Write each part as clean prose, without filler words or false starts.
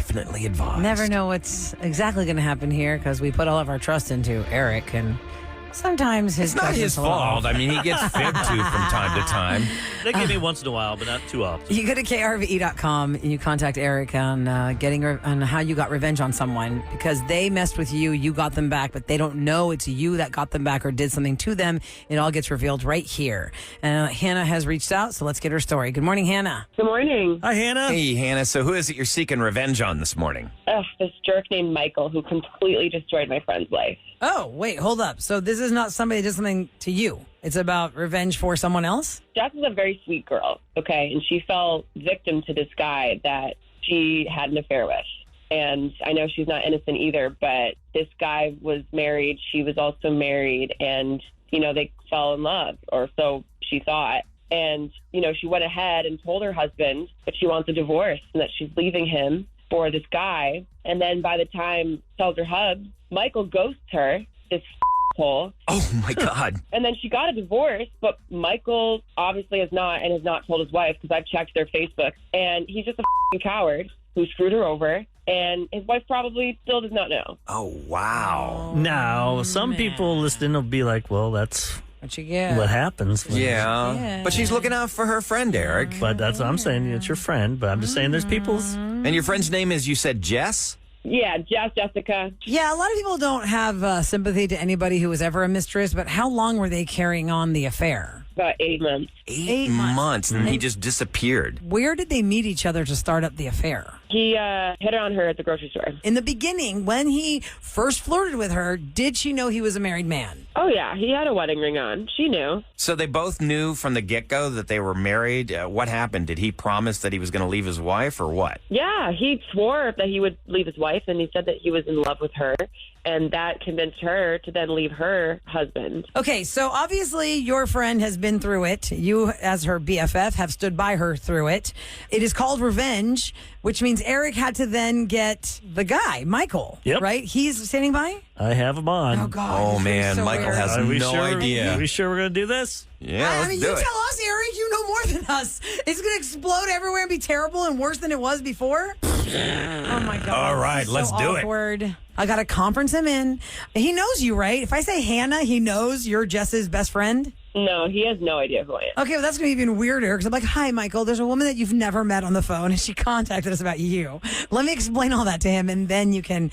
definitely advised. Never know what's exactly going to happen here because we put all of our trust into Eric, and sometimes It's not his fault. I mean, he gets fibbed to from time to time. They give me once in a while, but not too often. You go to krve.com and you contact Eric on on how you got revenge on someone because they messed with you, you got them back, but they don't know it's you that got them back or did something to them. It all gets revealed right here. And Hannah has reached out, so let's get her story. Good morning, Hannah. Good morning. Hi, Hannah. Hey, Hannah. So who is it you're seeking revenge on this morning? This jerk named Michael who completely destroyed my friend's life. Oh, wait, hold up. So this is not somebody that did something to you. It's about revenge for someone else? Jess is a very sweet girl, okay? And she fell victim to this guy that she had an affair with. And I know she's not innocent either, but this guy was married. She was also married. And, they fell in love, or so she thought. And, she went ahead and told her husband that she wants a divorce and that she's leaving him for this guy. And then by the time tells her husband, Michael ghosts her, this hole. Oh, my God. And then she got a divorce, but Michael obviously has not told his wife because I've checked their Facebook. And he's just a coward who screwed her over. And his wife probably still does not know. Oh, wow. Now, some people listening will be like, well, that's What you get? what happens. Yeah. But she's looking out for her friend, Eric. But that's what I'm saying. It's your friend. But I'm just saying there's people's. And your friend's name is, you said, Jess? Yeah, Jessica. Yeah, a lot of people don't have sympathy to anybody who was ever a mistress, but how long were they carrying on the affair? About 8 months. 8 months, and he just disappeared. Where did they meet each other to start up the affair? He hit on her at the grocery store. In the beginning, when he first flirted with her, did she know he was a married man? Oh, yeah. He had a wedding ring on. She knew. So they both knew from the get-go that they were married. What happened? Did he promise that he was going to leave his wife, or what? Yeah, he swore that he would leave his wife, and he said that he was in love with her, and that convinced her to then leave her husband. Okay, so obviously your friend has been through it. You, as her BFF, have stood by her through it. It is called revenge, which means Eric had to then get the guy, Michael. Yep. Right? He's standing by? I have him on. Oh, God. Oh, this is man, so Michael weird. has Are we no sure, idea. Are we sure we're going to do this? Yeah, I let's mean, do you it. tell us, Eric. You know more than us. It's going to explode everywhere and be terrible and worse than it was before? Oh, my God. All right, This is let's so do it. awkward. I got to conference him in. He knows you, right? If I say Hannah, he knows you're Jess's best friend? No, he has no idea who I am. Okay, well, that's going to be even weirder because I'm like, hi, Michael, there's a woman that you've never met on the phone, and she contacted us about you. Let me explain all that to him, and then you can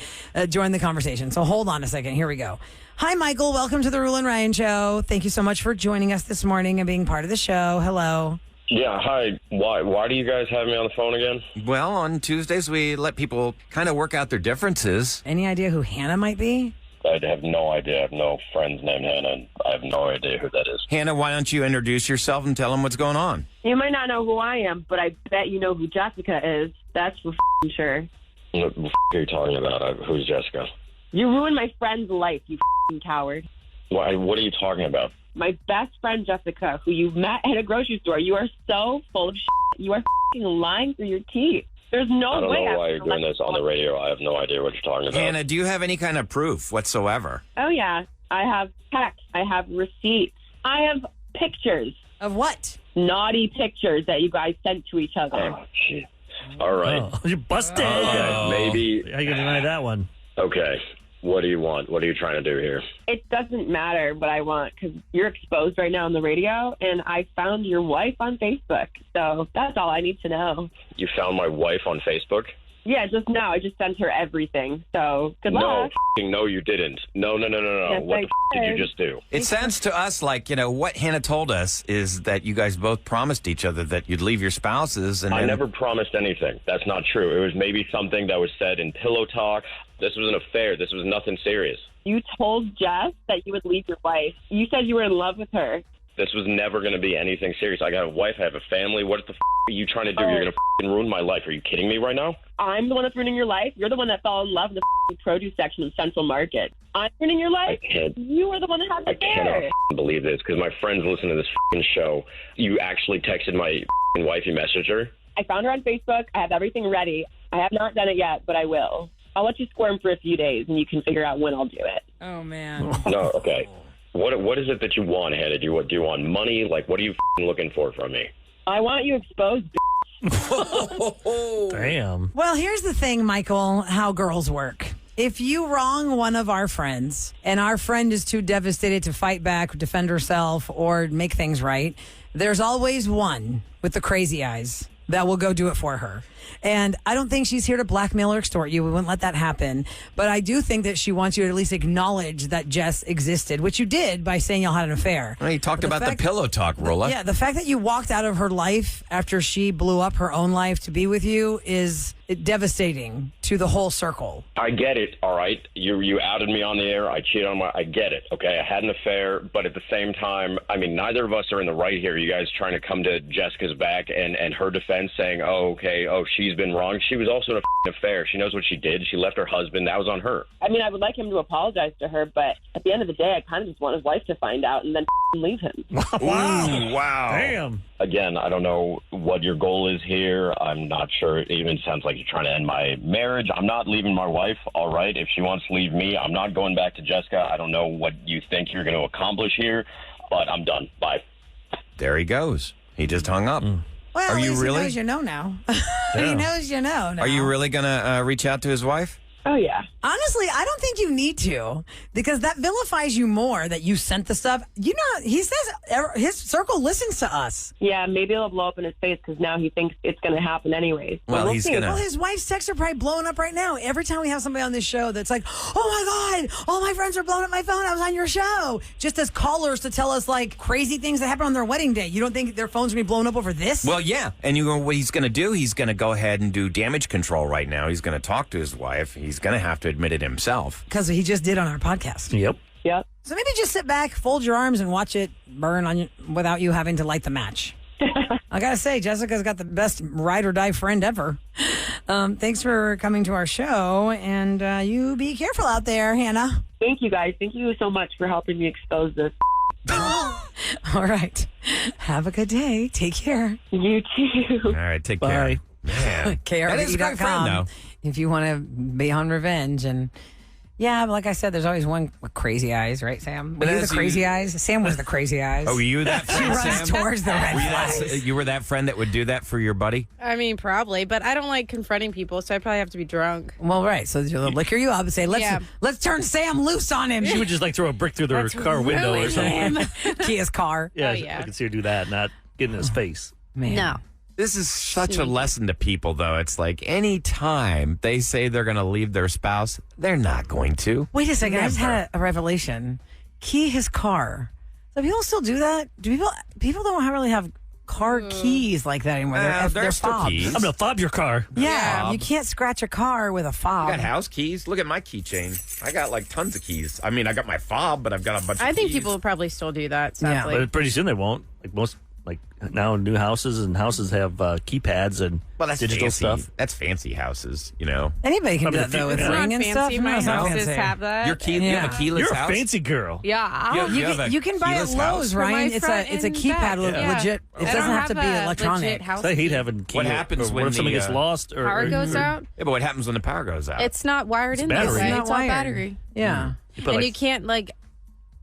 join the conversation. So hold on a second. Here we go. Hi, Michael. Welcome to the Roula and Ryan Show. Thank you so much for joining us this morning and being part of the show. Hello. Yeah, hi. Why do you guys have me on the phone again? Well, on Tuesdays, we let people kind of work out their differences. Any idea who Hannah might be? I have no idea. I have no friends named Hannah, and I have no idea who that is. Hannah, why don't you introduce yourself and tell them what's going on? You might not know who I am, but I bet you know who Jessica is. That's for sure. What the are you talking about? Who's Jessica? You ruined my friend's life, you coward. Why? What are you talking about? My best friend, Jessica, who you met at a grocery store. You are so full of shit. You are lying through your teeth. There's no I don't way. know why you're doing this on the radio. I have no idea what you're talking about. Hannah, do you have any kind of proof whatsoever? Oh, yeah. I have texts. I have receipts. I have pictures. Of what? Naughty pictures that you guys sent to each other. Oh, shit. All right. Oh, you're busted. Okay, maybe. How you going to deny that one? Okay. What do you want? What are you trying to do here? It doesn't matter what I want because you're exposed right now on the radio, and I found your wife on Facebook. So that's all I need to know. You found my wife on Facebook? Yeah, just now. I just sent her everything. So good No, luck. no, you didn't. No. Yes, What I the did you did. just do? It sounds to us like, what Hannah told us is that you guys both promised each other that you'd leave your spouses. And I then- never promised anything. That's not true. It was maybe something that was said in pillow talk. This was an affair. This was nothing serious. You told Jess that you would leave your wife. You said you were in love with her. This was never going to be anything serious. I got a wife. I have a family. What the are you trying to do? You're going to ruin my life. Are you kidding me right now? I'm the one that's ruining your life. You're the one that fell in love with the produce section of Central Market. I'm ruining your life. You were the one that had the I cannot affair. believe this because my friends listen to this show. You actually texted my wife. You messaged her? I found her on Facebook. I have everything ready. I have not done it yet, but I will. I'll let you squirm for a few days, and you can figure out when I'll do it. Oh, man. No, okay. What is it that you want, Hannah? Do you want money? Like, what are you looking for from me? I want you exposed, bitch. Damn. Well, here's the thing, Michael, how girls work. If you wrong one of our friends and our friend is too devastated to fight back, defend herself, or make things right, there's always one with the crazy eyes that will go do it for her. And I don't think she's here to blackmail or extort you. We wouldn't let that happen. But I do think that she wants you to at least acknowledge that Jess existed, which you did by saying y'all had an affair. Well, you talked about the pillow talk, Rolla. Yeah, the fact that you walked out of her life after she blew up her own life to be with you is devastating to the whole circle. I get it, all right? You outed me on the air. I cheated on I get it, okay? I had an affair, but at the same time, I mean, neither of us are in the right here. You guys trying to come to Jessica's back and her defense saying, she's been wrong. She was also in a affair. She knows what she did. She left her husband. That was on her. I mean, I would like him to apologize to her, but at the end of the day, I kind of just want his wife to find out and then leave him. Ooh, wow. Damn. Again, I don't know what your goal is here. I'm not sure. It even sounds like you're trying to end my marriage. I'm not leaving my wife, all right? If she wants to leave me, I'm not going back to Jessica. I don't know what you think you're going to accomplish here, but I'm done. Bye. There he goes. He just hung up. Well, Are at you least really? he knows you know now. He Yeah. knows you know now. Are you really going to reach out to his wife? Oh, yeah. Honestly, I don't think you need to, because that vilifies you more that you sent the stuff. You know, he says his circle listens to us. Yeah, maybe it'll blow up in his face because now he thinks it's going to happen anyways. But Well, we'll he's see. gonna- Well, his wife's texts are probably blowing up right now. Every time we have somebody on this show that's like, oh my God, all my friends are blowing up my phone. I was on your show. Just as callers to tell us like crazy things that happen on their wedding day. You don't think their phones are going to be blown up over this? Well, yeah. And you know what he's going to do? He's going to go ahead and do damage control right now. He's going to talk to his wife. He's going to have to admit it himself. Because he just did on our podcast. Yep. Yep. So maybe just sit back, fold your arms, and watch it burn on you without you having to light the match. I gotta say, Jessica's got the best ride or die friend ever. Thanks for coming to our show, and you be careful out there, Hannah. Thank you, guys. Thank you so much for helping me expose this. All right. Have a good day. Take care. You too. All right, take Bye. care. Man. That is a great friend, though. If you want to be on revenge. And yeah, but like I said, there's always one with crazy eyes, right, Sam? Were But you the as crazy you- eyes? Sam was the crazy eyes. Oh, were you that She friend, runs Sam? towards the red Were you, flags. you were that friend that would do that for your buddy? I mean, probably, but I don't like confronting people, so I probably have to be drunk. Well, right. So they'll liquor you up and say, let's turn Sam loose on him. She would just like throw a brick through their Let's car window or ruin something. Him. Kia's car. Yeah, Oh, yeah. I can see her do that, not get in his face. Man. No. This is such a lesson to people, though. It's like any time they say they're going to leave their spouse, they're not going to. Wait a second. I just Never. had a revelation. Key his car. So people still do that? Do people don't really have car keys like that anymore? They're there's still fobs. keys. I'm going to fob your car. Yeah, Fob. you can't scratch a car with a fob. I got house keys. Look at my keychain. I got like tons of keys. I mean, I got my fob, but I've got a bunch of I think keys. people will probably still do that, Yeah. sadly. But pretty soon they won't. Like most, like now new houses have keypads and well, that's digital fancy. stuff. That's fancy houses, you know. Anybody can Probably do that, the though, with few- It's ring not and stuff. fancy. No, My it's not houses fancy. have that. Your key, you have a keyless You're a house. fancy girl. Yeah. You have a You can buy it keyless at house? Lowe's, For my Ryan. It's front a and keypad, back. Yeah. legit. It I doesn't don't have to be a electronic. legit house I hate key. having key. What happens or when if something the, gets lost or Power goes or- out? Yeah, but what happens when the power goes out? It's not wired in that battery. way. It's not It's all wired. battery. Yeah. You put, And like, you can't,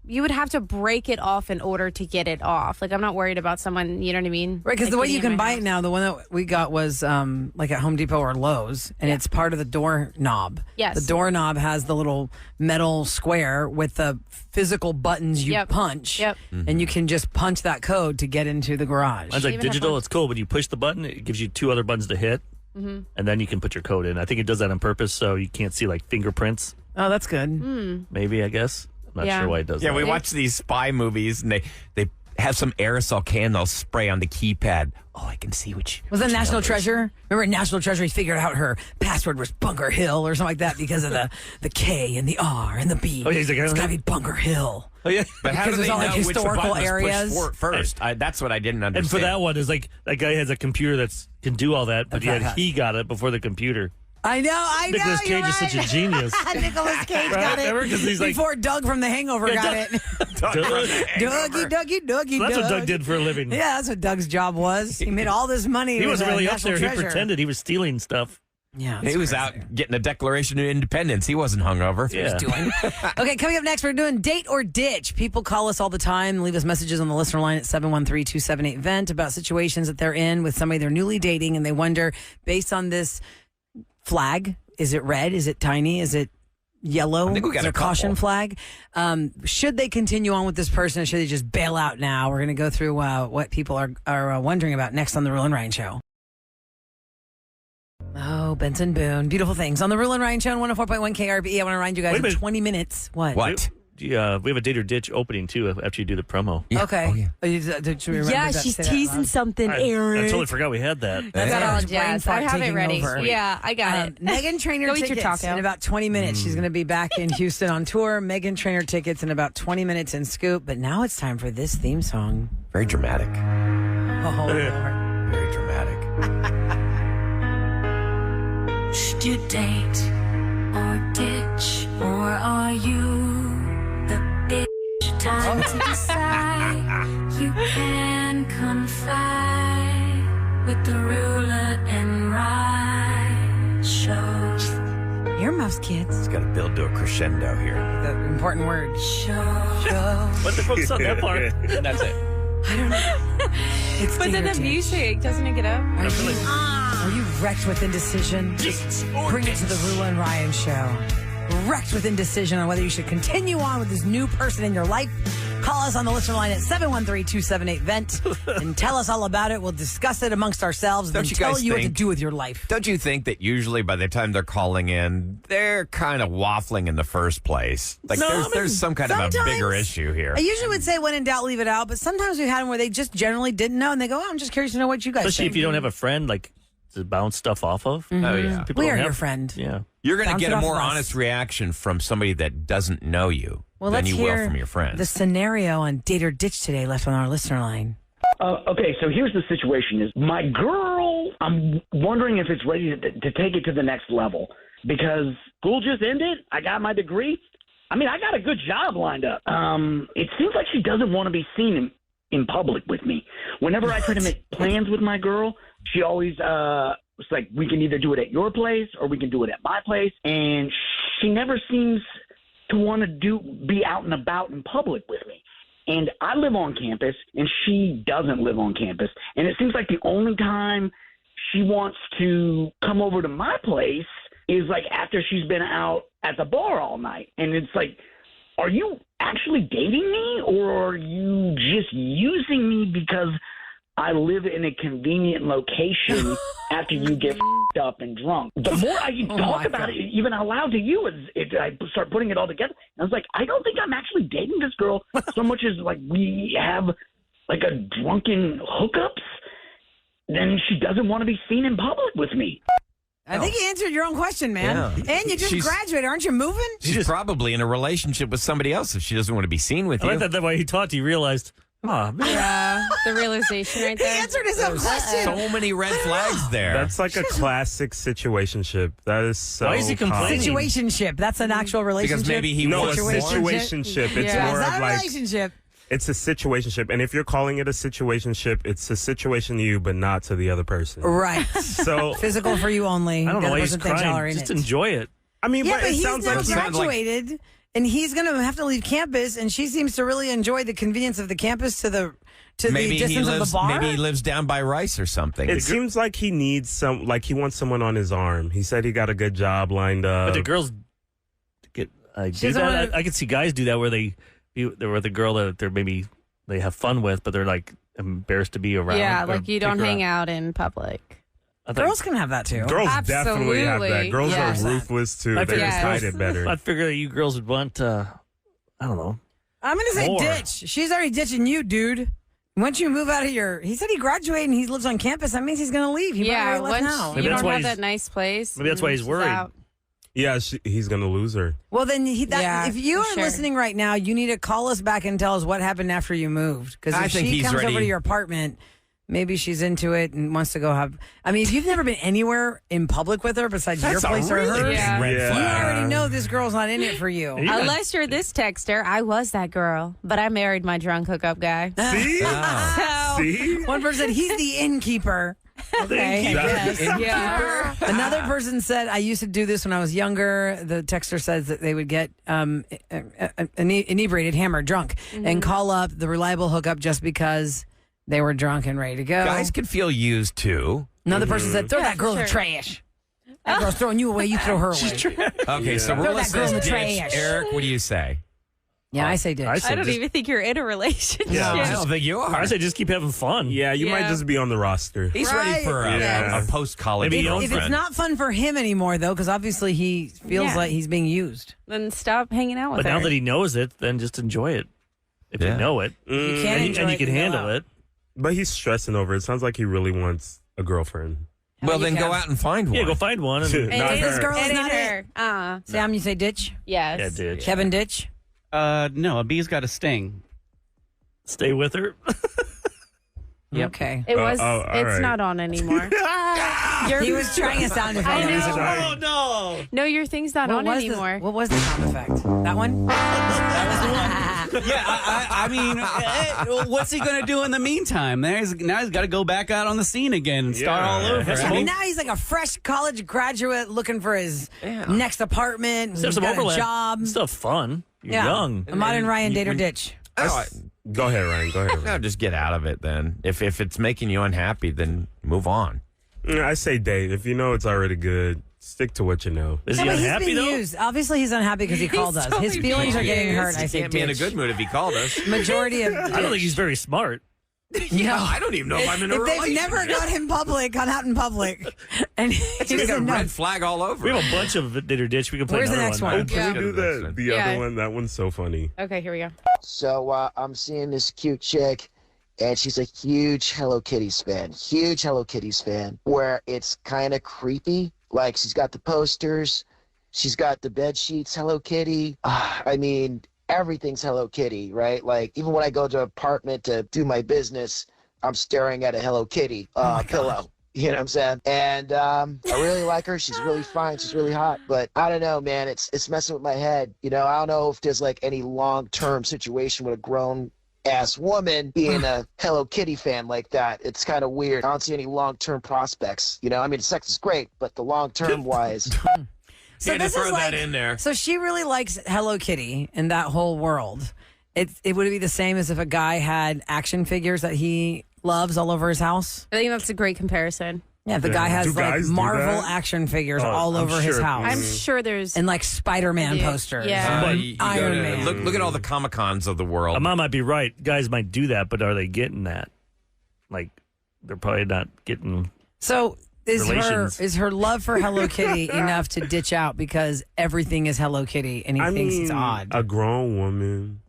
you would have to break it off in order to get it off. Like, I'm not worried about someone, you know what I mean? Right, because Like, the way getting you in can my buy house. it now, the one that we got was like at Home Depot or Lowe's, and it's part of the door knob. Yes. The doorknob has the little metal square with the physical buttons you Yep. punch. Yep. And you can just punch that code to get into the garage. Mine's like even have digital. one. It's cool. When you push the button, it gives you two other buttons to hit, and then you can put your code in. I think it does that on purpose so you can't see like fingerprints. Oh, that's good. Maybe, I guess. I'm not Yeah. sure why it does Yeah, that. we watch these spy movies, and they have some aerosol can they'll spray on the keypad. Oh, I can see which. Was that which National numbers. Treasure? Remember in National Treasure, he figured out her password was Bunker Hill or something like that because of the K and the R and the B. Oh, yeah, he's like, it's got to be Bunker Hill. Oh, yeah. But how do Because they it's all, know like, which historical button was pushed areas. first? That's what I didn't understand. And for that one, is like that guy has a computer that can do all that, but yet he got it before the computer. I know. Nicolas Cage you're is such a right. genius. Nicolas Cage got it. Remember? 'Cause he's like- before Doug from The Hangover Yeah, got Doug- it. Dougie, So that's what Doug did for a living. Yeah, that's what Doug's job was. He made all this money. He with, wasn't really up National there. Treasure. He pretended he was stealing stuff. Yeah, He was out getting a Declaration of Independence. He wasn't hungover. Yeah. Okay, coming up next, we're doing Date or Ditch. People call us all the time, leave us messages on the listener line at 713-278-VENT about situations that they're in with somebody they're newly dating, and they wonder, based on this flag, is it red? Is it tiny? Is it yellow? I think we got is it a couple. caution flag? Should they continue on with this person, or should they just bail out now? We're going to go through what people are wondering about next on the Roula and Ryan Show. Oh, Benson Boone. Beautiful things. On the Roula and Ryan Show on 104.1 KRBE. I want to remind you guys Wait a in minute. 20 minutes. What? We have a Date or Ditch opening, too, after you do the promo. Yeah. Okay. Oh, yeah. Did you remember that? she's Say that teasing loud? something, I Aaron. totally forgot we had that. That's got all Aaron's brain jazz. fart I have it taking ready. over. Yeah, I got it. Megan Trainor Go eat your tickets taco. in about 20 minutes. She's going to be back in Houston on tour. Megan Trainor tickets in about 20 minutes in Scoop. But now it's time for this theme song. Very dramatic. Oh, Lord. Very dramatic. Should you date or ditch, or are you the bitch? Time to decide. You can confide with the Roula and Ryan Show. Earmuffs, kids. It's got to build to a crescendo here. The important word. What the focus on that part? That's it. It's But then Date or the Ditch. music, doesn't it get up? Are you wrecked with indecision? Bring it to the Roula and Ryan Show. Wrecked with indecision on whether you should continue on with this new person in your life. Call us on the listener line at 713-278-VENT and tell us all about it. We'll discuss it amongst ourselves and Don't then you tell guys you what to think- do with your life. Don't you think that usually by the time they're calling in, they're kind of waffling in the first place? Like No, there's some kind of a sometimes- bigger issue here. I usually would say when in doubt, leave it out. But sometimes we've had them where they just generally didn't know. And they go, oh, I'm just curious to know what you guys Especially think. if you don't have a friend, like, to bounce stuff off of. Oh, yeah. People We don't are have- your friend. Yeah. You're going to Bounce get it a off more of us. honest reaction from somebody that doesn't know you Well, than let's you hear will from your friends. the scenario on Date or Ditch today left on our listener line. Okay, so here's the situation: is my girl? I'm wondering if it's ready to take it to the next level because school just ended. I got my degree. I mean, I got a good job lined up. It seems like she doesn't want to be seen in public with me. Whenever I try to make plans with my girl, she always it's like we can either do it at your place or we can do it at my place, and she never seems to want to be out and about in public with me. And I live on campus, and she doesn't live on campus. And it seems like the only time she wants to come over to my place is like after she's been out at the bar all night. And it's like, are you actually dating me, or are you just using me because I live in a convenient location after you get f***ed up and drunk? The more I talk about it, even out loud to you, I start putting it all together. And I was like, I don't think I'm actually dating this girl so much as like we have like a drunken hookups. Then she doesn't want to be seen in public with me. I think you answered your own question, man. Yeah. And you just She's- graduated. Aren't you moving? She's probably in a relationship with somebody else if she doesn't want to be seen with I you. like that the way he talked, he realized, oh, man. Yeah, the realization right He there. answered his own question. So many red flags there. That's like a classic situationship. That is so. Why is he complaining? common. Situationship. That's an actual relationship. because maybe he No, a wants more. situationship. It's Yeah. more It's of not a like relationship. it's a situationship, and if you're calling it a situationship, it's a situation to you, but not to the other person. Right. So Physical for you only. I don't The know why other he's person thinks y'all are crying. in Just it. enjoy it. I mean, Yeah, but but it he's sounds now like sounds like- graduated, and he's going to have to leave campus, and she seems to really enjoy the convenience of the campus to the Maybe he distance lives. of the bar. Maybe he lives down by Rice or something. it seems like he needs he wants someone on his arm. He said he got a good job lined up. But the girls get do doesn't that. wanna- I can see guys do that where they're with a girl that they have fun with, but they're like embarrassed to be around. Yeah, or like you pick don't her hang up. out in public. I thought- Girls can have that too. Girls definitely have that. Absolutely. Girls Yes. are ruthless too. I They figured just hide girls- it better. I figure you girls would want, I don't know. I'm going to say More. ditch. She's already ditching you, dude. Once you move out of he said he graduated and he lives on campus. That means he's going to leave. He Yeah, probably left once now. Maybe you that's don't why have he's- that nice place. maybe that's why he's she's worried. out. Yeah, he's gonna lose her. Well, then Yeah, if you for are sure. listening right now, you need to call us back and tell us what happened after you moved. Because I if think she he's comes over ready. to your apartment, maybe she's into it and wants to go have. I mean, if you've never been anywhere in public with her besides your That's a place or really hers, big Yeah. red Yeah. you flag. already know this girl's not in it for you. You got- Unless you're this texter, I was that girl, but I married my drunk hookup guy. See, Oh. So, see. One person, he's the innkeeper. Okay. That's- Yeah. Another person said, I used to do this when I was younger. The texter says that they would get inebriated, hammered, drunk, and call up the reliable hookup just because they were drunk and ready to go. Guys can feel used too. Another person said, throw Yeah, that girl in the sure. trash. That girl's throwing you away, you throw her away. Okay, so Throw Roula that girl in says the ditch. trash. Eric, what do you say? Yeah, I say ditch. I I said don't just, even think you're in a relationship. Yeah, I don't think you are. I say just keep having fun. Yeah, you might Yeah. just be on the roster. He's ready Right. for a, Yeah. a post-college Maybe girlfriend. If it's not fun for him anymore, though, because obviously he feels Yeah. like he's being used. Then stop hanging out with But her. now that he knows it, then just enjoy it. If Yeah. you know it, You can't and, enjoy and you it, can go handle out. it. But he's stressing over it. Sounds like he really wants a girlfriend. well, You then go can- out and find one. Yeah, go find one. And, Not It this her. girl is It not ain't it. her. Sam, you say ditch? Yes. yeah, ditch. Kevin, ditch? No, a bee's got a sting. Stay with her. Yep. Okay. It was. all It's right. not on anymore. He was trying a sound effect. I know. Sorry. Oh no! No, your thing's not on anymore. What was the sound effect? That one? Yeah, I mean, what's he going to do in the meantime? Now he's got to go back out on the scene again and start Yeah. all over. Have some I mean, Now he's like a fresh college graduate looking for his Yeah. next apartment. Still have He's some got overlap. a job. Still fun. You're Yeah. young. Ahmad and Ryan, date or when- ditch? Oh, Go ahead, Ryan. Go ahead. no, Ryan. just get out of it then. If it's making you unhappy, then move on. I say date. If you know it's already good, stick to what you know. Is No, he but he's unhappy being though? used. Obviously, he's unhappy because he called us. His totally feelings are being getting hurt. used. I He say can't be in a ditch. good mood if he called us. Majority of I don't think he's very smart. Yeah, I don't even know if I'm in a if they've relationship. never gone out in public, and he It's got a doesn't know. red flag all over. We have a bunch of date or ditch. We can play Where's the another next one. one? Oh, can we do the Yeah. other one? That one's so funny. Okay, here we go. So I'm seeing this cute chick, and she's a huge Hello Kitty fan, where it's kind of creepy. Like, she's got the posters, she's got the bed sheets, Hello Kitty. I mean, everything's Hello Kitty, right? Like, even when I go to an apartment to do my business, I'm staring at a Hello Kitty pillow. You know what I'm saying? And I really like her. She's really fine. She's really hot. But I don't know, man. It's messing with my head. You know, I don't know if there's like any long-term situation with a grown-ass woman being a Hello Kitty fan like that. It's kind of weird. I don't see any long-term prospects. You know, I mean, sex is great, but the long-term wise. So Had to this throw is that like, in there. So she really likes Hello Kitty and that whole world. It would be the same as if a guy had action figures that he loves all over his house. I think that's a great comparison. Yeah, the Yeah. guy Do has like guys do Marvel that? action figures Oh, all I'm over his sure. house. I'm sure there's. and like Spider-Man Yeah. posters. Yeah. Uh, and you go Iron to- Man. Look at all the Comic Cons of the world. Mom might be right. Guys might do that, but are they getting that? Like, they're probably not getting. So Relations. is her love for Hello Kitty enough to ditch out because everything is Hello Kitty and he I thinks mean, it's odd? a grown woman.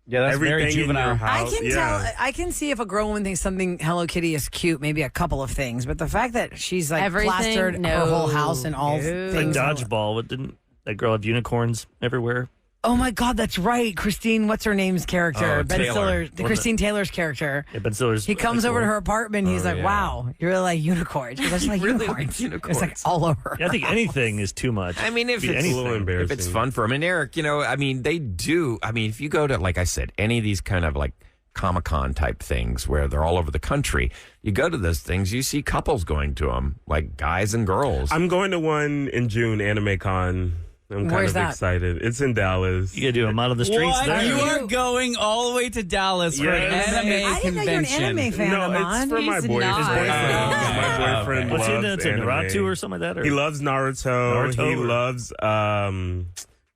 yeah, that's Everything very in your juvenile. house. I can see if a grown woman thinks something Hello Kitty is cute, maybe a couple of things, but the fact that she's like Everything? plastered her No. whole house and all No. Like things. dodgeball. What didn't that girl have unicorns everywhere? Oh my God, that's right. Christine, what's her name's character? Oh, Ben Taylor. Stiller, Wasn't Christine Taylor's character. Yeah, Ben Stiller's. He comes over to her apartment. He's Oh, like, yeah. "Wow, you really like unicorns." Because I just like really unicorns. likes unicorns. It's like all over. Yeah, I think anything is too much. I mean, if Be it's anything. a little if embarrassing. it's fun for them. And Eric, you know, I mean, they do. I mean, if you go to, like I said, any of these kind of like Comic-Con type things where they're all over the country, you go to those things, you see couples going to them, like guys and girls. I'm going to one in June, Anime Con. I'm kind Where's of that? excited. It's in Dallas. You gotta do them out of the streets What? there. You are going all the way to Dallas for an Yes. anime I didn't know you're an convention. anime fan, No, Ahmad. it's for my He's boyfriend. not. His boyfriend. My boyfriend What's he loves into? anime. Naruto or something like that? Or? He loves Naruto. Naruto He or- loves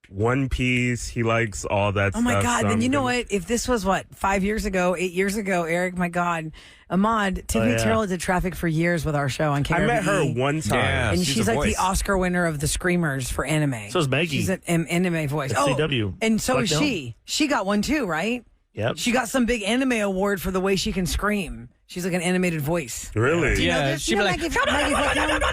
One Piece. He likes all that Oh stuff. my God! so Then I'm you know gonna- what? If this was 5 years ago, 8 years ago, Eric, my God, Ahmad, Tiffany yeah. Terrell did traffic for years with our show on KRBE. I met her one time. Yeah. and she's she's a like voice. the Oscar winner of the Screamers for anime. So is Maggie. She's an anime voice. At CW. and so Black is Belt. she. She got one too, right? Yep. She got some big anime award for the way she can scream. She's like an animated voice. Really? Do you know Yeah, this? she'd You know be like, Maggie Blackmore?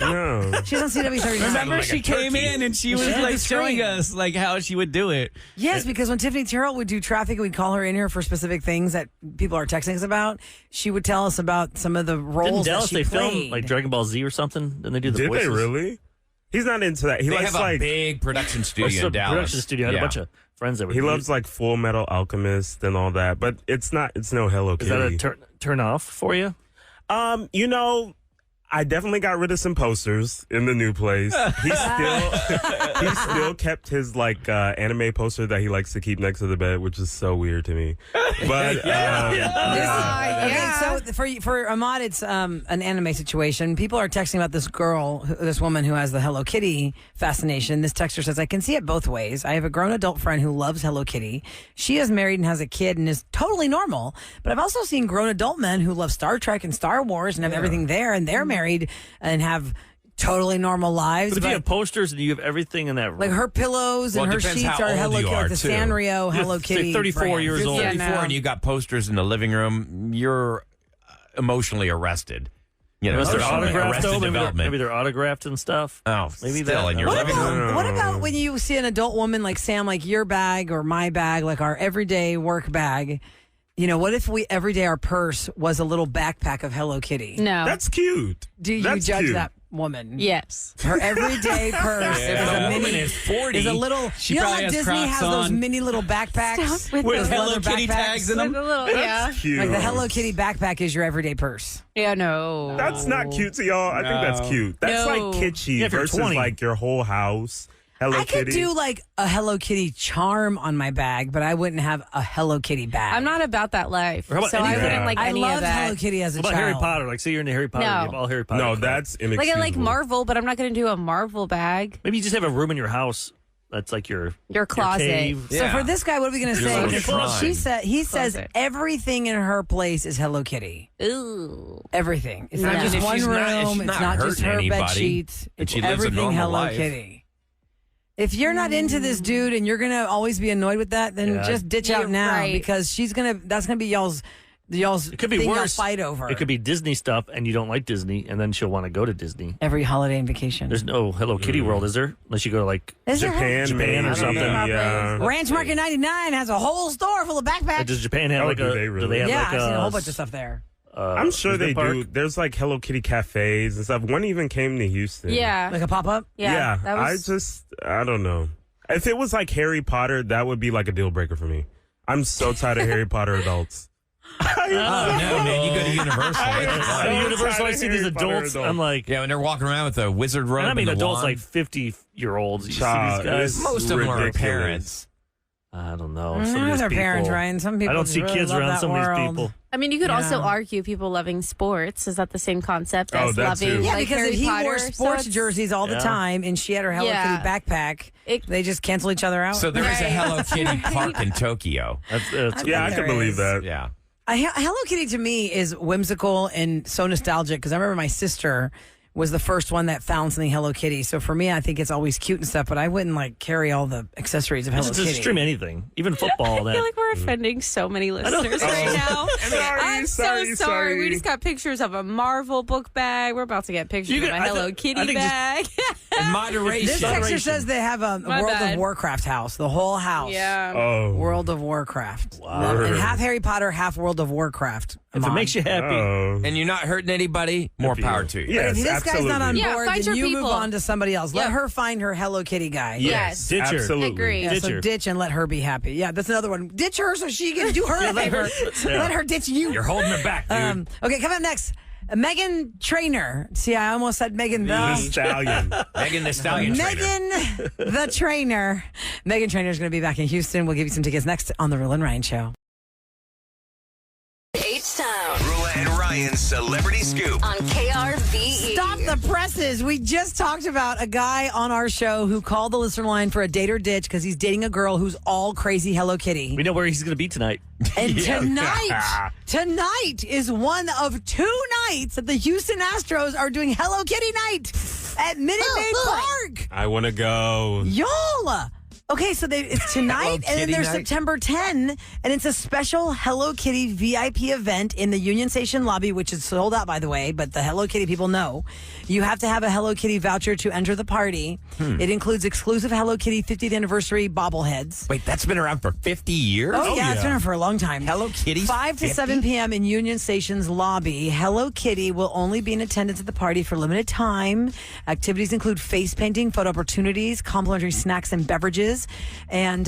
No. She's on CW39. Remember, like she a came turkey. in and she was She had like the showing screen. us like how she would do it. Yes, because when Tiffany Terrell would do traffic, we'd call her in here for specific things that people are texting us about. She would tell us about some of the Didn't roles that Dallas she they played. film like Dragon Ball Z or something? Didn't they do the Did voices? they really? He's not into that. He they likes have a like big production Or studio some in Dallas. production studio. I had a bunch of friends that were. he loves like Full Metal Alchemist and all that, but it's not. It's no Hello Is Kitty. that a turn off for you? You know, I definitely got rid of some posters in the new place. He still kept his anime poster that he likes to keep next to the bed, which is so weird to me. But Okay, so for Ahmad, it's an anime situation. People are texting about this woman who has the Hello Kitty fascination. This texter says, I can see it both ways. I have a grown adult friend who loves Hello Kitty. She is married and has a kid and is totally normal. But I've also seen grown adult men who love Star Trek and Star Wars and have everything there, and they're married and have totally normal lives. But if you have posters and you have everything in that room. Like her pillows and her sheets are Hello Kitty, like the Sanrio Hello Kitty. 34 years old. You're 34 and you got posters in the living room, you're emotionally arrested. You know, they're autographed, though. Maybe they're autographed and stuff. Oh, maybe still in your living room. What about when you see an adult woman like Sam, like your bag or my bag, like our everyday work bag? You know, what if every day our purse was a little backpack of Hello Kitty? No. That's cute. Do you That's judge cute. that woman? Yes. Her everyday purse If a woman is 40, is a little. she You know how probably has Disney Crocs has those on. mini little backpacks Stop with those With Hello leather Kitty backpacks? tags in them. With a little, yeah. Cute. Like the Hello Kitty backpack is your everyday purse. Yeah, no. That's not cute to y'all. I think that's cute. That's No. like kitschy Yeah, if you're versus 20. like your whole house. Hello I could Kitty. do like a Hello Kitty charm on my bag, but I wouldn't have a Hello Kitty bag. I'm not about that life. Or how about So I anything? wouldn't like I any of loved that. Hello Kitty as a What about child. Harry Potter? Like, say you're into Harry Potter. No. You have all Harry Potter. No, crap. that's Like inexcusable. I like Marvel, but I'm not going to do a Marvel bag. Maybe you just have a room in your house that's like your closet. cave. So for this guy, what are we going to say? little Because shrine. he says Closet. everything in her place is Hello Kitty. Ooh. Everything. It's Yeah. not just If one she's room. not- if she's it's not not just hurting her bed anybody, sheets. and It's she lives a everything normal Hello life. Kitty. If you're not into this dude and you're gonna always be annoyed with that, then Yeah. just ditch You're out now right. because that's gonna be y'all's It could be thing y'all worse. fight over. It could be Disney stuff, and you don't like Disney, and then she'll want to go to Disney. every holiday and vacation. There's no Hello Kitty World, is there? Unless you go to like Is there? Japan, Japan or maybe. something. Yeah. Ranch Market 99 has a whole store full of backpacks. does Japan have Oh, like do a? they really? Do they have Yeah, like I've seen a whole bunch of stuff there. I'm sure they amusement do. park? There's like Hello Kitty cafes and stuff. One even came to Houston. Yeah. Like a pop up. Yeah. That was, I don't know. If it was like Harry Potter, that would be like a deal breaker for me. I'm so tired of Harry Potter adults. Oh, no, man. You go to Universal. So Universal, I see these Harry Potter adults. I'm like, Yeah, when they're walking around with a wizard robe and I mean, and the adults wand. like 50-year-olds. You see these Child, guys. it's Most of them are ridiculous. parents. I don't know. Some of They're these their people, parents, Ryan. Some people I don't just see really kids love around that some of these world. people. I mean, you could also Yeah. argue people loving sports. Is that the same concept Oh, as that loving too. Yeah, like because Harry if he Potter? wore So sports it's- jerseys all the Yeah. time and she had her Hello Yeah. Kitty backpack, they just cancel each other out. So there is a Right. Hello Kitty park in Tokyo. That's Yeah, I There can believe is. that. Yeah. Hello Kitty to me is whimsical and so nostalgic because I remember my sister was the first one that found something Hello Kitty. So for me, I think it's always cute and stuff, but I wouldn't like carry all the accessories of Hello just Kitty. stream anything, even football. I That feel like we're offending so many listeners right now. I'm so sorry. We just got pictures of a Marvel book bag. We're about to get pictures You of could- a I Hello th- Kitty I think just- bag. In moderation. This texture says they have a My World bad. of Warcraft house, the whole house. yeah. Oh. World of Warcraft. Wow. And half Harry Potter, half World of Warcraft. if it makes you happy. Oh. And you're not hurting anybody, more Good for power you. to you. Yes, If this absolutely. guy's not on Yeah, board, find then your you move people. on to somebody else. Let Yep. her find her Hello Kitty guy. Yes. Ditch her. Absolutely. Agree. Yeah, Ditch so her. ditch and let her be happy. Yeah, that's another one. Ditch her so she can do her a favor. Let her ditch you. You're holding her back, dude. Okay, coming up next, Megan Trainor. See, I almost said Megan The the. Stallion. Megan the Stallion trainer. Megan the Trainer. Megan Trainor is going to be back in Houston. We'll give you some tickets next on The Roula and Ryan Show. H-Town Roula and Ryan's Celebrity Scoop. on KRVE. Stop the presses. We just talked about a guy on our show who called the listener line for a date or ditch because he's dating a girl who's all crazy Hello Kitty. We know where he's going to be tonight. And tonight is one of 2 nights that the Houston Astros are doing Hello Kitty night at Minute Maid Park. I want to go. Y'all. Okay, so it's tonight, and then Kitty there's night? September 10, and it's a special Hello Kitty VIP event in the Union Station lobby, which is sold out, by the way, but the Hello Kitty people know. You have to have a Hello Kitty voucher to enter the party. It includes exclusive Hello Kitty 50th anniversary bobbleheads. Wait, that's been around for 50 years? Oh, yeah, it's been around for a long time. Hello Kitty. 5 to 7 p.m. in Union Station's lobby. Hello Kitty will only be in attendance at the party for limited time. Activities include face painting, photo opportunities, complimentary snacks and beverages. And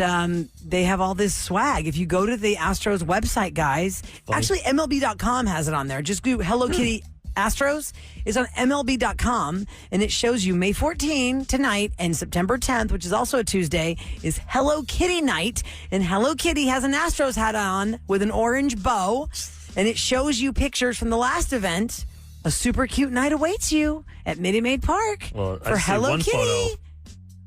they have all this swag. If you go to the Astros website, guys, actually MLB.com has it on there. Just do Hello Kitty Astros is on MLB.com, and it shows you May 14 tonight and September 10th, which is also a Tuesday, is Hello Kitty night. And Hello Kitty has an Astros hat on with an orange bow, and it shows you pictures from the last event. A super cute night awaits you at Minute Maid Park Well, for I see Hello one Kitty. photo.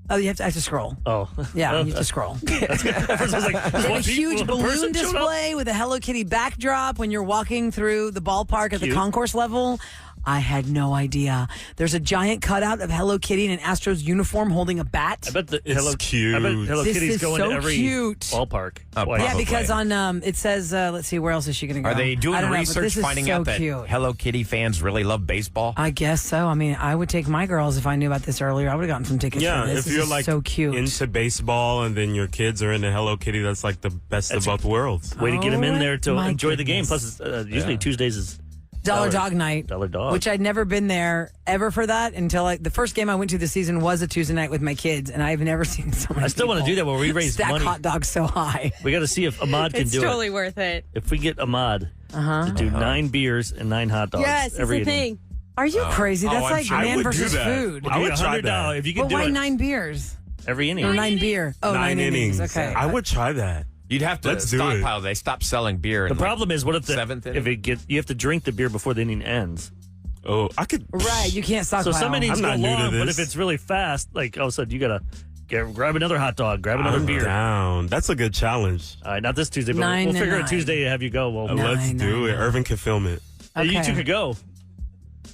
Oh, I have to scroll. Oh. Yeah, you have to scroll. I was like, They have a one huge person balloon showed up? display with a Hello Kitty backdrop when you're walking through the ballpark at the Cute. concourse level. I had no idea. There's a giant cutout of Hello Kitty in an Astros uniform holding a bat. I bet the It's cute. I bet Hello This Kitty's is going so to every cute. ballpark. Oh, Yeah, probably. because on it says, let's see, where else is she going to go? Are they I doing don't know, but research this is finding so out that cute. Hello Kitty fans really love baseball? I guess so. I mean, I would take my girls if I knew about this earlier. I would have gotten some tickets Yeah, for this. if This you're is like so cute. into baseball and then your kids are into Hello Kitty, that's like the best of both worlds. Way to get them in there to my enjoy the game. goodness. Plus, it's, usually Tuesdays is Dollar Dog Night. Dollar Dog. Which I'd never been there ever for that until the first game I went to this season was a Tuesday night with my kids, and I've never seen so many I still want to do that where we raise stack money. hot dogs so high. We got to see if Ahmad can It's do totally it. worth it. If we get Ahmad to do 9 beers and 9 hot dogs Yes, it's every a inning. thing. Are you crazy? That's I'm like sure. I man would do versus that. food. I would try $100 that. if you can But do why it 9 beers? every inning. Or 9 beer? Oh, 9 innings. Okay. I would try that. You'd have to Let's do it. stockpile. They stopped selling beer. The problem is, what if the seventh inning? if it get you have to drink the beer before the inning ends? Oh, I could. Right, you can't So stockpile. some innings I'm go not new to long, but this. if it's really fast, like all of a sudden you gotta grab another hot dog, grab another I'm beer. down. That's a good challenge. All right, not this Tuesday, but 9 we'll to figure 9. out Tuesday to have you go. Well, Let's Nine, do nine, it. Irvin can film it. you Okay. two could go.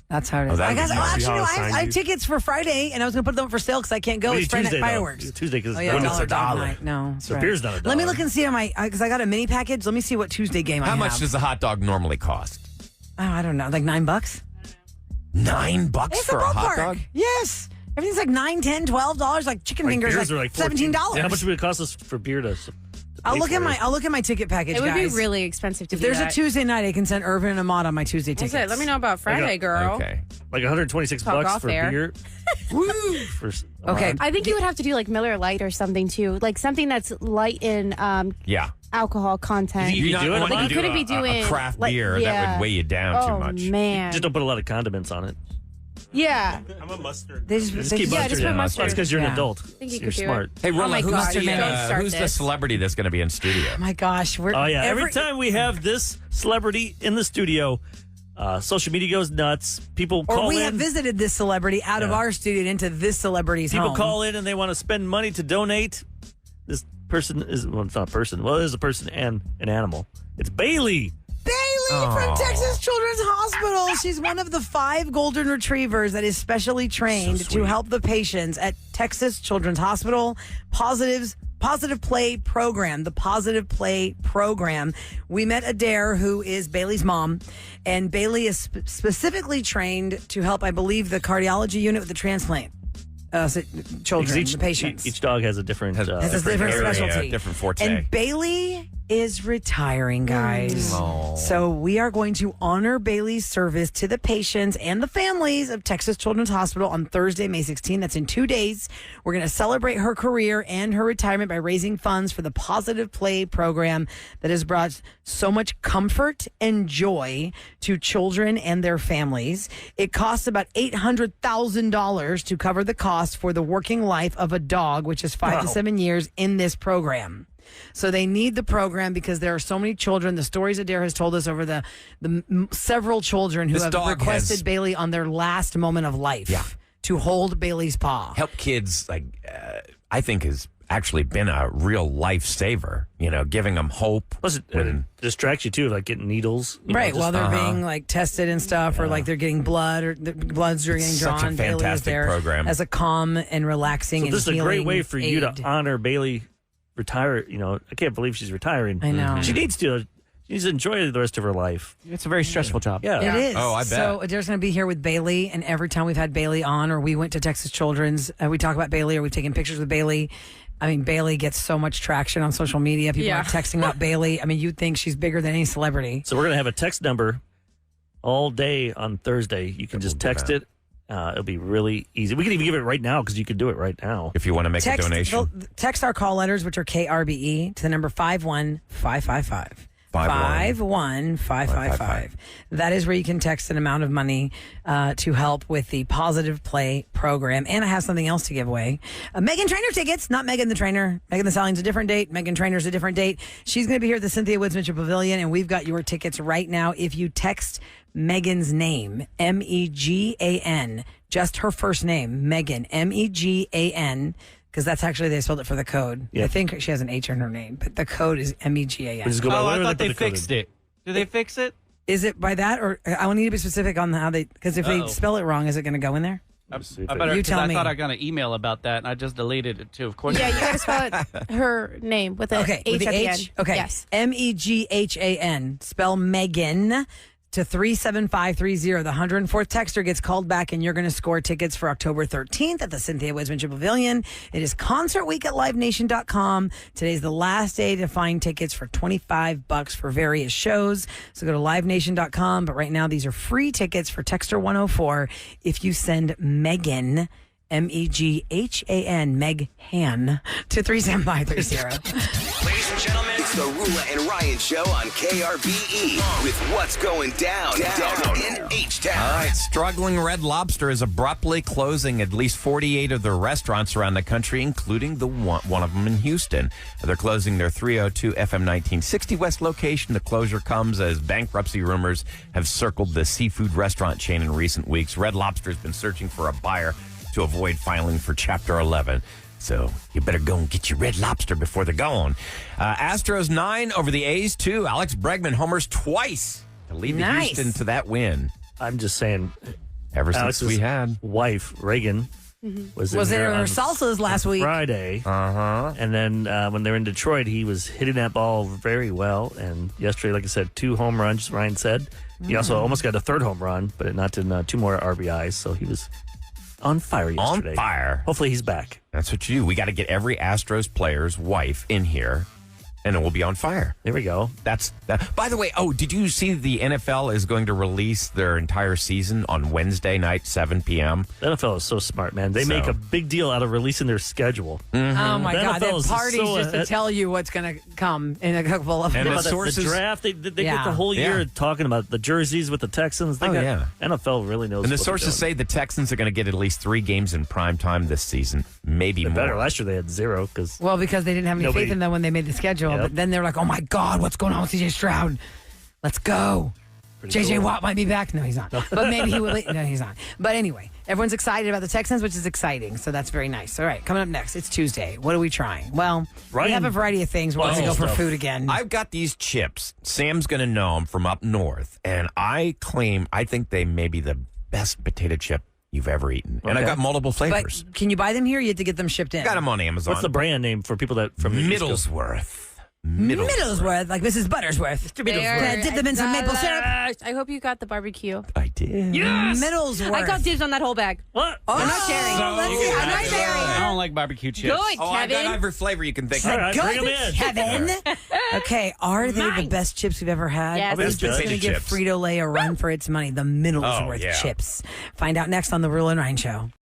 That's how it is. Oh, that I guess, would be well, nice. actually, See no, how I I have sign you? tickets for Friday, and I was going to put them up for sale because I can't go. We It's need Friday Tuesday, night though. fireworks. It's Tuesday because Oh, yeah, When it's Dollar Dog $1. Night. No, that's So right. beer's not a Let me dollar. look and see on my, because I got a mini package. Let me see what Tuesday game I How have. much does the hot dog normally cost? Oh, I don't know. Like $9? $9 It's for a a hot ballpark. dog? Everything's like $9, $10, $12. Like chicken Like fingers, beers like are like $17. Yeah, how much would it cost us for beer to I'll pay look for at it? I'll look at my ticket package, It would guys. be really expensive to If do there's that. a Tuesday night, I can send Irvin and Ahmad on my Tuesday That's tickets. it. Let me know about Friday, girl. Okay. like 126 Talk bucks off for air. beer. Woo! For, Okay. I think you would have to do like Miller Lite or something too, like something that's light in Yeah. alcohol content. You You're can do it, not Ahmad? wanting Like, to you do couldn't be doing, a craft like, beer. That yeah. would weigh you down Oh too much. man, Just don't put a lot of condiments on it. yeah. I'm a mustard. They just, Just they keep just- Yeah, mustard just in. put mustard. That's because you're Yeah. an adult. think you You're could do smart. it. Hey, Roula, Oh my who's, gosh, the, don't start who's the this. celebrity that's going to be in studio? Oh my gosh, we're Oh yeah! Every time we have this celebrity in the studio, social media goes nuts. People or call we in. have visited this celebrity out of Yeah. our studio and into this celebrity's People home. call in and they want to spend money to donate. This person is it's not a person. Well, it is a person and an animal. It's Bailey. Bailey from Texas Children's Hospital. She's one of the 5 golden retrievers that is specially trained to help the patients at Texas Children's Hospital. Positive Play program, the Positive Play program. We met Adair, who is Bailey's mom, and Bailey is specifically trained to help, I believe, the cardiology unit with the transplant children, Because the patients. Each dog has a different. has a different area, specialty. different forte. And Bailey is retiring, guys. So we are going to honor Bailey's service to the patients and the families of Texas Children's Hospital on Thursday, May 16. That's in 2 days. We're going to celebrate her career and her retirement by raising funds for the Positive Play program that has brought so much comfort and joy to children and their families. It costs about $800,000 to cover the cost for the working life of a dog, which is 5 to 7 years in this program. So they need the program because there are so many children. The stories Adair has told us over the several children who This have dog requested has- Bailey on their last moment of life to hold Bailey's paw. Help kids, I think, has actually been a real lifesaver, giving them hope. Plus, it when- distracts you too, like getting needles. Right, while they're being tested and stuff, or like they're getting blood, or the blood's getting It's drawn. such a Bailey is fantastic there program. as a calm and relaxing. So and this is a great healing way for you aid. to honor Bailey. Retire. I can't believe she's retiring. I know. She needs to. She needs to enjoy the rest of her life. It's a very stressful job. Yeah. It is. Oh, I bet. So Adair's going to be here with Bailey, and every time we've had Bailey on, or we went to Texas Children's, we talk about Bailey, or we've taken pictures with Bailey. I mean, Bailey gets so much traction on social media. People Yeah. are texting about Bailey. I mean, you'd think she's bigger than any celebrity. So we're gonna have a text number all day on Thursday. You can just text it. It'll be really easy. We can even give it right now because you can do it right now. If you want to make a donation. Text our call letters, which are KRBE, to the number 51555. 51555. That is where you can text an amount of money to help with the Positive Play program. And I have something else to give away. Megan Trainor tickets, not Megan the Trainer. Megan the Stallion's a different date. Megan Trainor's a different date. She's going to be here at the Cynthia Woods Mitchell Pavilion, and we've got your tickets right now. If you text Megan's name, Megan, just her first name, Megan, Megan, because that's actually, they spelled it for the code. Yeah. I think she has an H in her name, but the code is Megan. Just go by I whatever thought put they the code in. fixed it. Do they fix it? Is it by that, or I need to be specific on how they, because if they Uh-oh. spell it wrong, is it going to go in there? I better, You 'cause tell I me. thought I got an email about that, and I just deleted it too. Of course. Yeah, you got to spell it, her name with an Okay, H with the at the H. end. Okay, Yes. Megan. Spell Megan to 37530. The 104th texter gets called back, and you're going to score tickets for October 13th at the Cynthia Woods Mitchell Pavilion. It is concert week at livenation.com. Today's the last day to find tickets for $25 for various shows. So go to livenation.com. But right now, these are free tickets for Texter 104 if you send Megan, Megan, Meghan, to 37530. Ladies and gentlemen, it's the Roula and Ryan Show on KRBE with what's going down in H-Town. All right, struggling Red Lobster is abruptly closing at least 48 of their restaurants around the country, including the one of them in Houston. They're closing their 302 FM 1960 West location. The closure comes as bankruptcy rumors have circled the seafood restaurant chain in recent weeks. Red Lobster has been searching for a buyer to avoid filing for Chapter 11. So you better go and get your Red Lobster before they're gone. Astros 9 over the A's 2. Alex Bregman homers twice to lead the Nice. Houston to that win. I'm just saying, Ever since Alex's we had wife, Reagan, was in Was in here her on salsas last week. Friday. Uh-huh. And then when they were in Detroit, he was hitting that ball very well. And yesterday, like I said, 2 home runs, Ryan said. He also almost got a 3rd home run, but it knocked in 2 more RBIs. So he was on fire yesterday. On fire. Hopefully he's back. That's what you do. We got to get every Astros player's wife in here, and it will be on fire. There we go. That's that. By the way, did you see the NFL is going to release their entire season on Wednesday night, 7 p.m.? The NFL is so smart, man. They make a big deal out of releasing their schedule. Oh my The God! NFL That is party's so just to tell you what's going to come in a couple of And months. the sources- the draft, they get Yeah. the whole year Yeah. talking about the jerseys with the Texans. They Oh, got, yeah. NFL really knows. And the what they're sources doing. say the Texans are going to get at least 3 games in prime time this season, maybe They're more. better. Last year they had 0 because Well, because they didn't have any Nobody- faith in them when they made the schedule. Yep. But then they're like, oh my God, what's going on with CJ Stroud? Let's go. JJ cool. Watt might be back. No, he's not. But maybe he will. No, he's not. But anyway, everyone's excited about the Texans, which is exciting. So that's very nice. All right, coming up next, it's Tuesday. What are we trying? Well, we Ryan- have a variety of things. We're going to go for stuff. food again. I've got these chips. Sam's going to know them from up north, and I think they may be the best potato chip you've ever eaten. And I've Okay. got multiple flavors. But can you buy them here? Or you have to get them shipped in. Got them on Amazon. What's the brand name for people that from the East Coast? Middlesworth. Middlesworth, like Mrs. Buttersworth. They are Can I dip them in some maple syrup? delish. I hope you got the barbecue. I did. Middlesworth. I got dibs on that whole bag. What? Oh, I'm not sharing. let's see. I'm not sharing. I don't like barbecue chips. Good, Oh, I got Kevin. every flavor you can think All of. right, bring 'em in. Kevin. Okay, are they the best chips we've ever had? Yes. Or is Best this going to potato give chips. Frito-Lay a run for its money? The Middlesworth Oh, yeah. chips. Find out next on the Roula and Ryan Show.